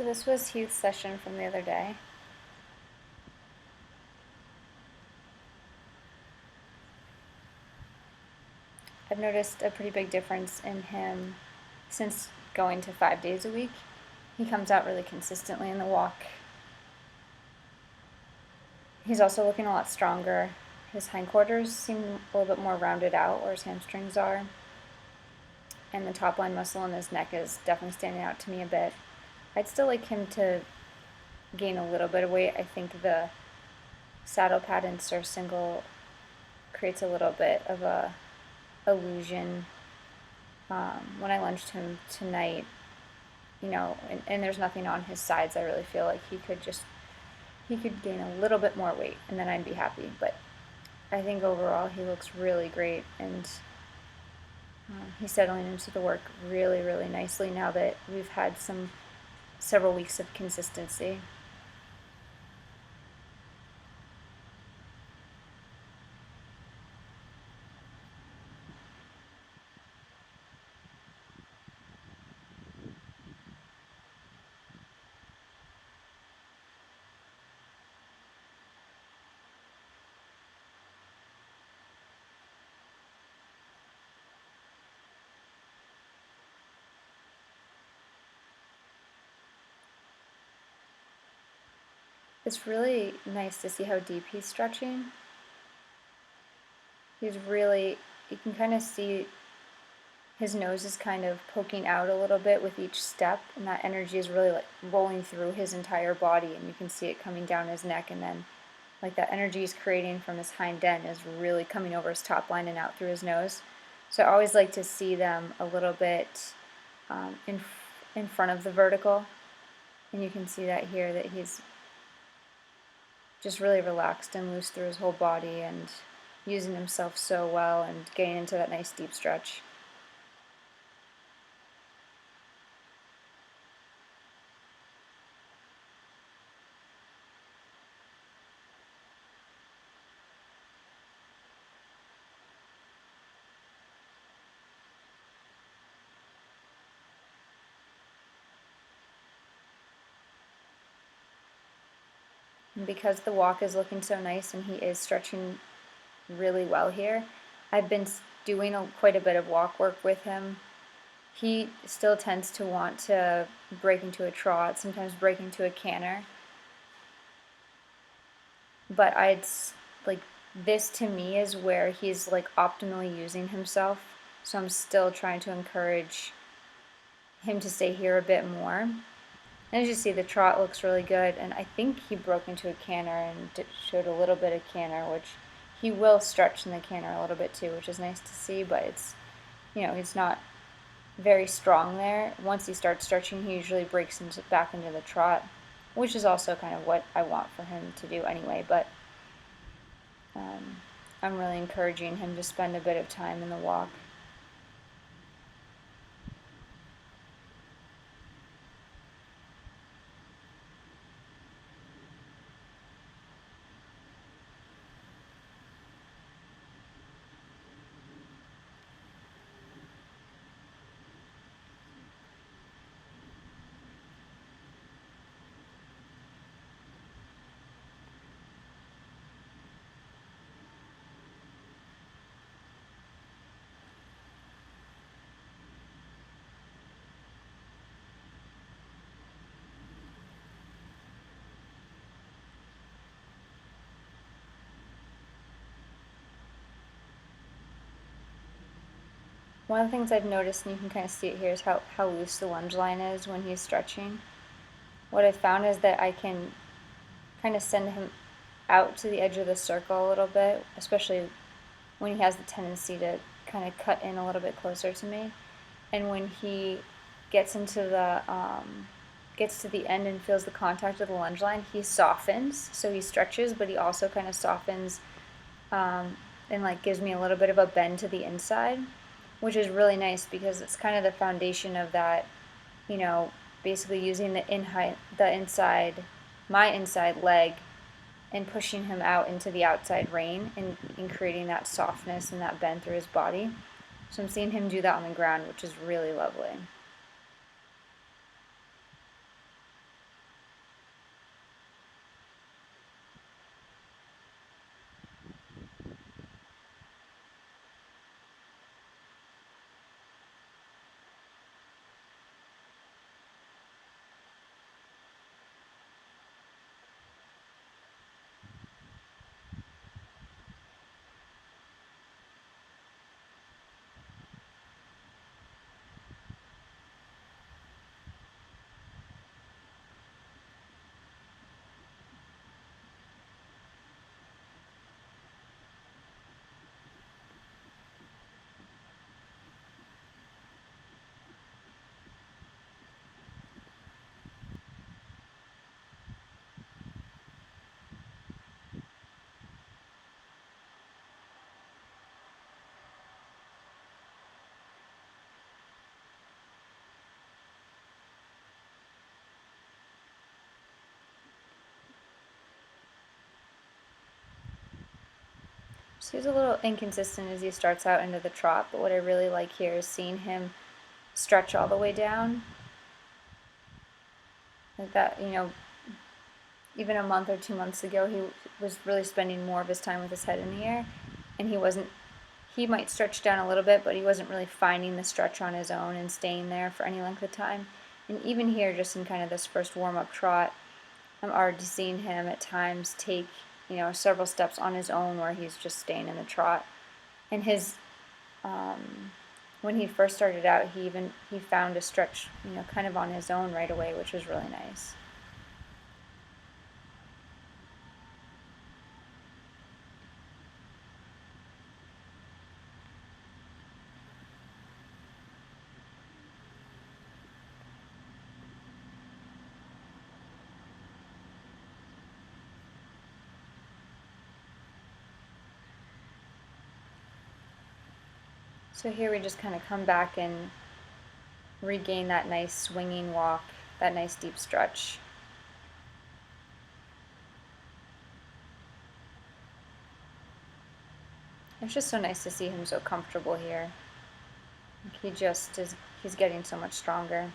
So this was Heath's session from the other day. I've noticed a pretty big difference in him since going to 5 days a week. He comes out really consistently in the walk. He's also looking a lot stronger. His hindquarters seem a little bit more rounded out where his hamstrings are. And the top line muscle in his neck is definitely standing out to me a bit. I'd still like him to gain a little bit of weight. I think the saddle pad and surcingle creates a little bit of a illusion. When I lunged him tonight, and there's nothing on his sides, I really feel like he could gain a little bit more weight, and then I'd be happy. But I think overall he looks really great, and he's settling into the work really, really nicely now that we've had several weeks of consistency. It's really nice to see how deep he's stretching. You can kind of see his nose is kind of poking out a little bit with each step, and that energy is really like rolling through his entire body, and you can see it coming down his neck, and then like that energy he's creating from his hind end is really coming over his top line and out through his nose. So I always like to see them a little bit in front of the vertical, and you can see that here that he's just really relaxed and loose through his whole body and using himself so well and getting into that nice deep stretch. And because the walk is looking so nice and he is stretching really well here, I've been doing quite a bit of walk work with him. He still tends to want to break into a trot, sometimes break into a canter. But like this to me is where he's like optimally using himself. So I'm still trying to encourage him to stay here a bit more. And as you see, the trot looks really good, and I think he broke into a canter and showed a little bit of canter, which he will stretch in the canter a little bit too, which is nice to see, but he's not very strong there. Once he starts stretching, he usually breaks back into the trot, which is also kind of what I want for him to do anyway, but I'm really encouraging him to spend a bit of time in the walk. One of the things I've noticed, and you can kind of see it here, is how loose the lunge line is when he's stretching. What I've found is that I can kind of send him out to the edge of the circle a little bit, especially when he has the tendency to kind of cut in a little bit closer to me. And when he gets to the end and feels the contact of the lunge line, he softens. So he stretches, but he also kind of softens and like gives me a little bit of a bend to the inside, which is really nice because it's kind of the foundation of that, basically using my inside leg and pushing him out into the outside rein and creating that softness and that bend through his body. So I'm seeing him do that on the ground, which is really lovely. So he's a little inconsistent as he starts out into the trot, but what I really like here is seeing him stretch all the way down. Like that, even a month or 2 months ago, he was really spending more of his time with his head in the air, and he might stretch down a little bit, but he wasn't really finding the stretch on his own and staying there for any length of time. And even here, just in kind of this first warm-up trot, I'm already seeing him at times take, several steps on his own where he's just staying in the trot. And when he first started out, he found a stretch, kind of on his own right away, which was really nice. So here we just kind of come back and regain that nice swinging walk, that nice deep stretch. It's just so nice to see him so comfortable here. He's getting so much stronger.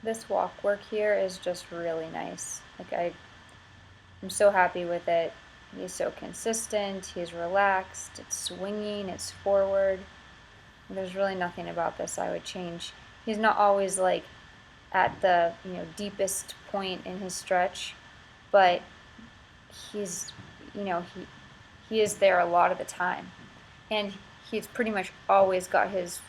This walk work here is just really nice. I'm so happy with it. He's so consistent, he's relaxed, it's swinging, it's forward. There's really nothing about this I would change. He's not always like at the, deepest point in his stretch, but he's, he is there a lot of the time. And he's pretty much always got his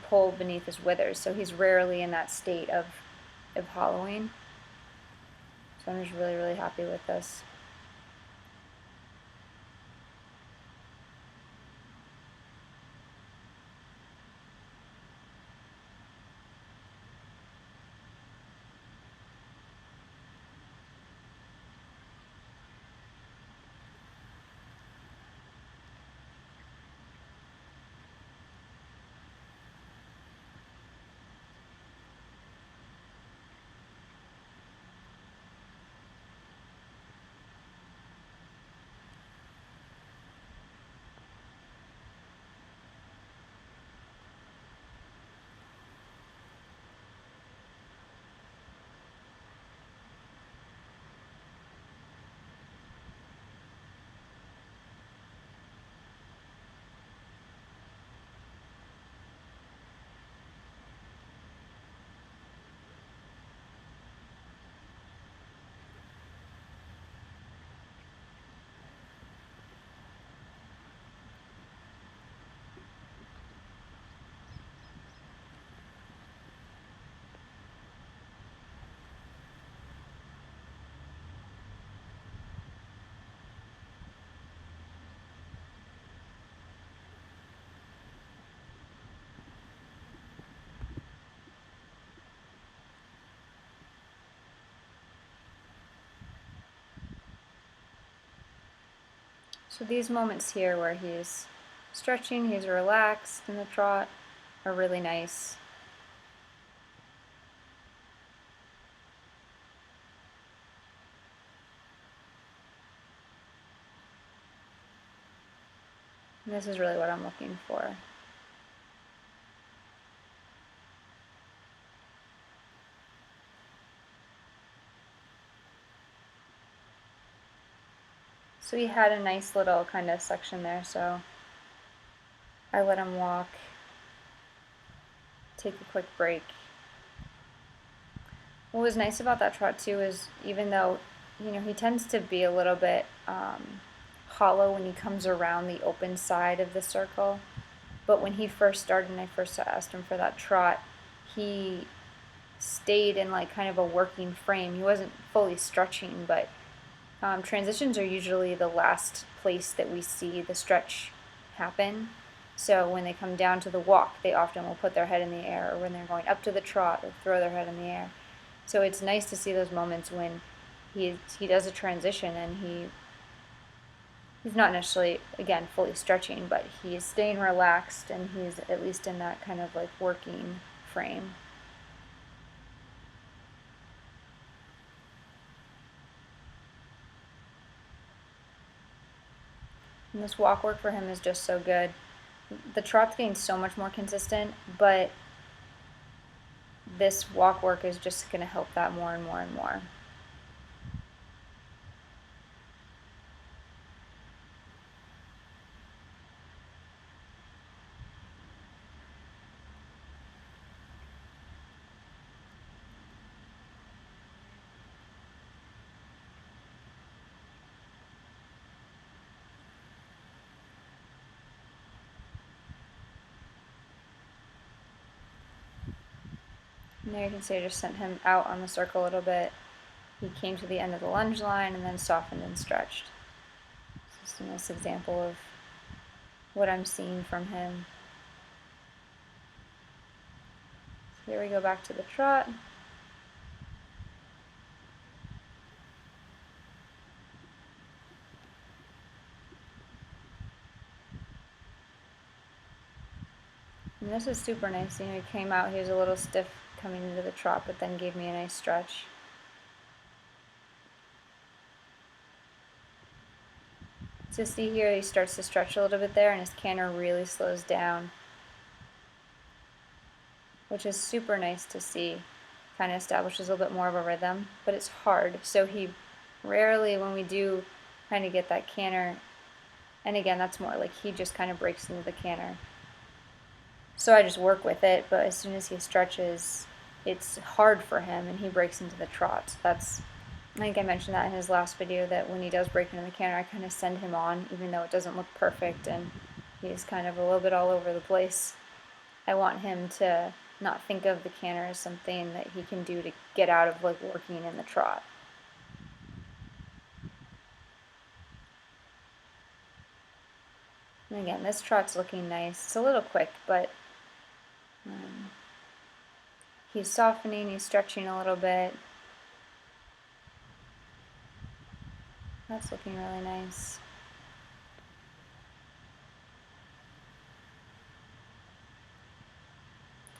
pull beneath his withers, so he's rarely in that state of hollowing. So I'm just really, really happy with this. So these moments here where he's stretching, he's relaxed in the trot, are really nice. And this is really what I'm looking for. So he had a nice little kind of section there, so I let him walk, take a quick break. What was nice about that trot too is even though, he tends to be a little bit hollow when he comes around the open side of the circle. But when he first started and I first asked him for that trot, he stayed in like kind of a working frame. He wasn't fully stretching, but transitions are usually the last place that we see the stretch happen. So when they come down to the walk, they often will put their head in the air, or when they're going up to the trot, they'll throw their head in the air. So it's nice to see those moments when he does a transition and he's not necessarily, again, fully stretching, but he's staying relaxed and he's at least in that kind of like working frame. And this walk work for him is just so good. The trot's getting so much more consistent, but this walk work is just going to help that more and more and more. And there you can see I just sent him out on the circle a little bit. He came to the end of the lunge line and then softened and stretched. This is a nice example of what I'm seeing from him. So here we go back to the trot. And this is super nice. You know, he came out, he was a little stiff coming into the trot, but then gave me a nice stretch. So see here, he starts to stretch a little bit there, and his canter really slows down, which is super nice to see. Kind of establishes a little bit more of a rhythm, but it's hard. So he rarely, when we do kind of get that canter, and again, that's more like he just kind of breaks into the canter. So I just work with it, but as soon as he stretches, it's hard for him and he breaks into the trot. So that's, I think I mentioned that in his last video, that when he does break into the canter, I kind of send him on, even though it doesn't look perfect and he's kind of a little bit all over the place. I want him to not think of the canter as something that he can do to get out of like working in the trot. And again, this trot's looking nice. It's a little quick, but he's softening, he's stretching a little bit. That's looking really nice.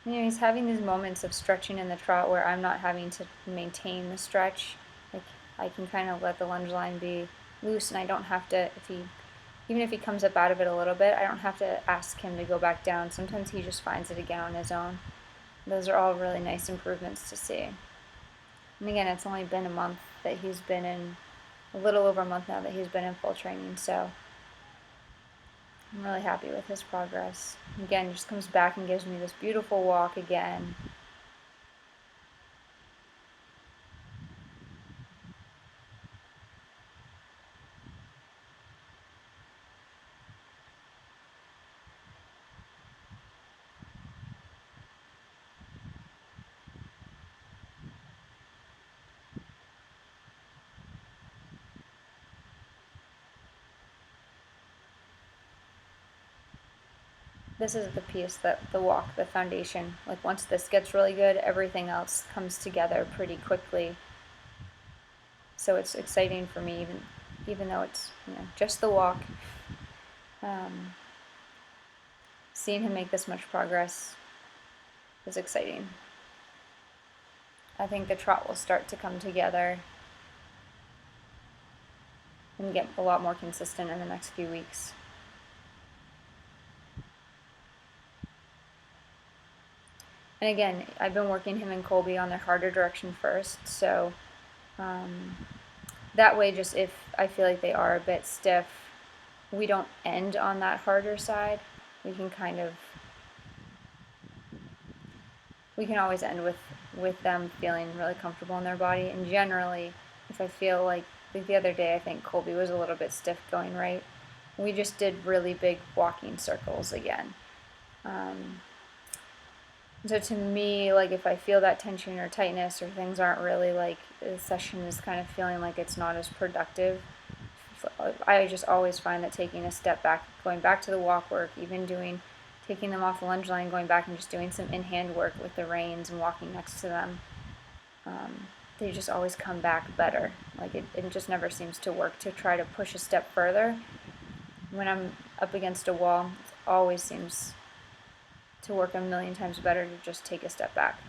You know, he's having these moments of stretching in the trot where I'm not having to maintain the stretch. Like, I can kind of let the lunge line be loose, and I don't have to, even if he comes up out of it a little bit, I don't have to ask him to go back down. Sometimes he just finds it again on his own. Those are all really nice improvements to see. And again, it's only been a month that he's been in, a little over a month now that he's been in full training, so I'm really happy with his progress. Again, he just comes back and gives me this beautiful walk again. This is the piece, that the walk, the foundation. Like once this gets really good, everything else comes together pretty quickly. So it's exciting for me, even though it's, you know, just the walk. Seeing him make this much progress is exciting. I think the trot will start to come together and get a lot more consistent in the next few weeks. And again, I've been working him and Colby on their harder direction first, so that way, just if I feel like they are a bit stiff, we don't end on that harder side. We can kind of, we can always end with them feeling really comfortable in their body. And generally, if I feel like the other day, I think Colby was a little bit stiff going right, we just did really big walking circles again. So to me, like if I feel that tension or tightness or things aren't really like the session is kind of feeling like it's not as productive, I just always find that taking a step back, going back to the walk work, even taking them off the lunge line, going back and just doing some in-hand work with the reins and walking next to them, they just always come back better. Like it just never seems to work to try to push a step further. When I'm up against a wall, it always seems to work a million times better to just take a step back.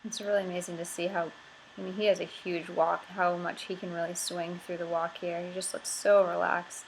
It's really amazing to see how, I mean, he has a huge walk, how much he can really swing through the walk here. He just looks so relaxed.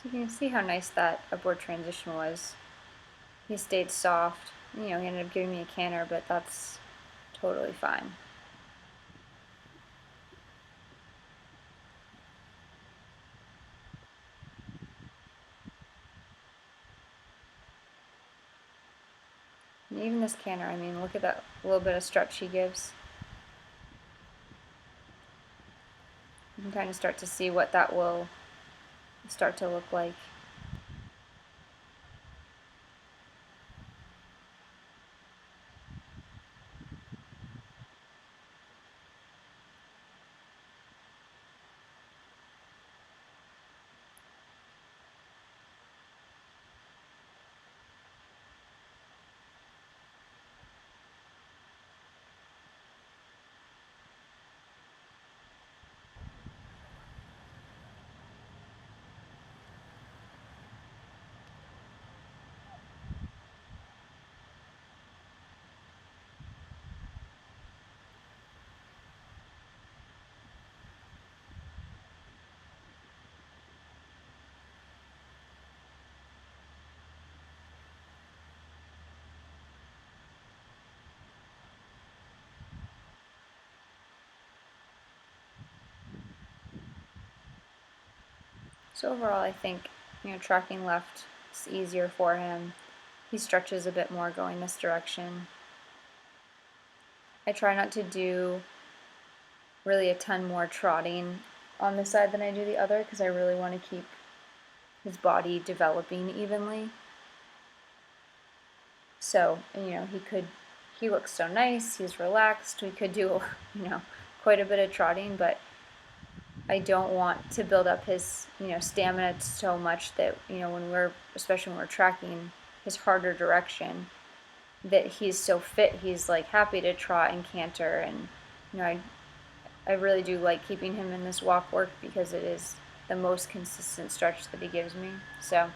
So you can see how nice that upward transition was. He stayed soft. You know, he ended up giving me a canter, but that's totally fine. And even this canter, I mean, look at that little bit of stretch he gives. You can kind of start to see what that will start to look like. So overall, I think, tracking left is easier for him. He stretches a bit more going this direction. I try not to do really a ton more trotting on this side than I do the other because I really want to keep his body developing evenly. So, he looks so nice, he's relaxed, we could do, quite a bit of trotting, but I don't want to build up his, stamina so much that, especially when we're tracking his harder direction, that he's so fit, he's like happy to trot and canter, and, I really do like keeping him in this walk work because it is the most consistent stretch that he gives me. So,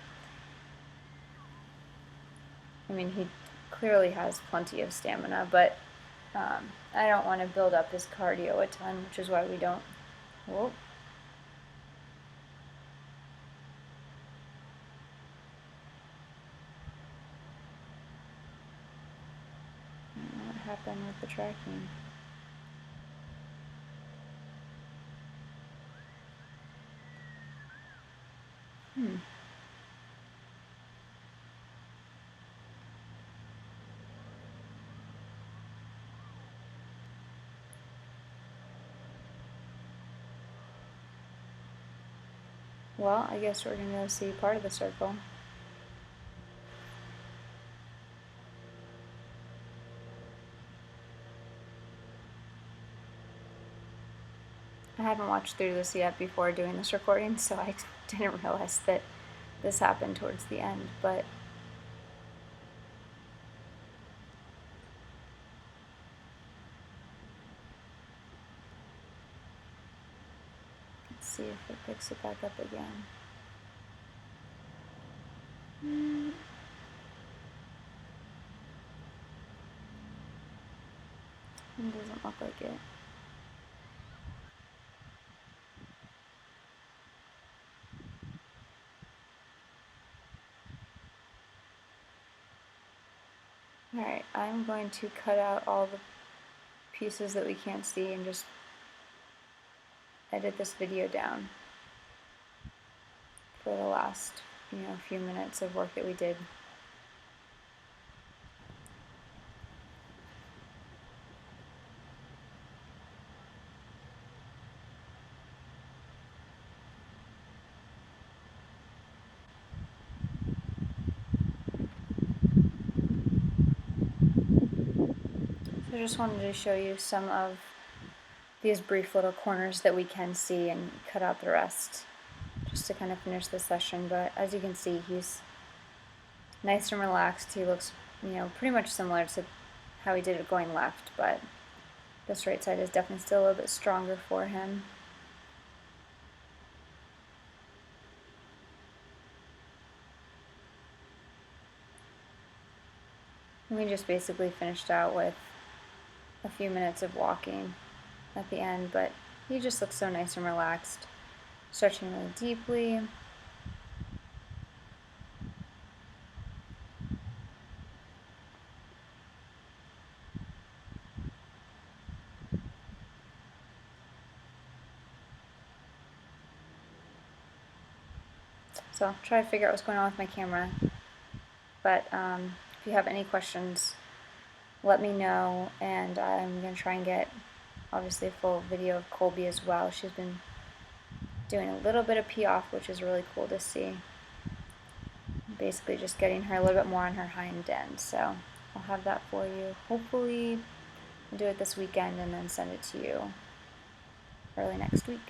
he clearly has plenty of stamina, but I don't want to build up his cardio a ton, which is why we don't. Whoa. I don't know what happened with the tracking. Well, I guess we're going to see part of the circle. I haven't watched through this yet before doing this recording, so I didn't realize that this happened towards the end, but let's see if it picks it back up again. It doesn't look like it. Alright, I'm going to cut out all the pieces that we can't see and just edit this video down for the last, few minutes of work that we did. So I just wanted to show you some of these brief little corners that we can see and cut out the rest just to kind of finish the session. But as you can see, he's nice and relaxed. He looks, pretty much similar to how he did it going left, but this right side is definitely still a little bit stronger for him. And we just basically finished out with a few minutes of walking at the end, but he just looks so nice and relaxed, stretching really deeply. So I'll try to figure out what's going on with my camera, but if you have any questions, let me know, and I'm going to try and get obviously a full video of Colby as well. She's been doing a little bit of pee off, which is really cool to see. Basically just getting her a little bit more on her hind end, so I'll have that for you. Hopefully I'll do it this weekend and then send it to you early next week.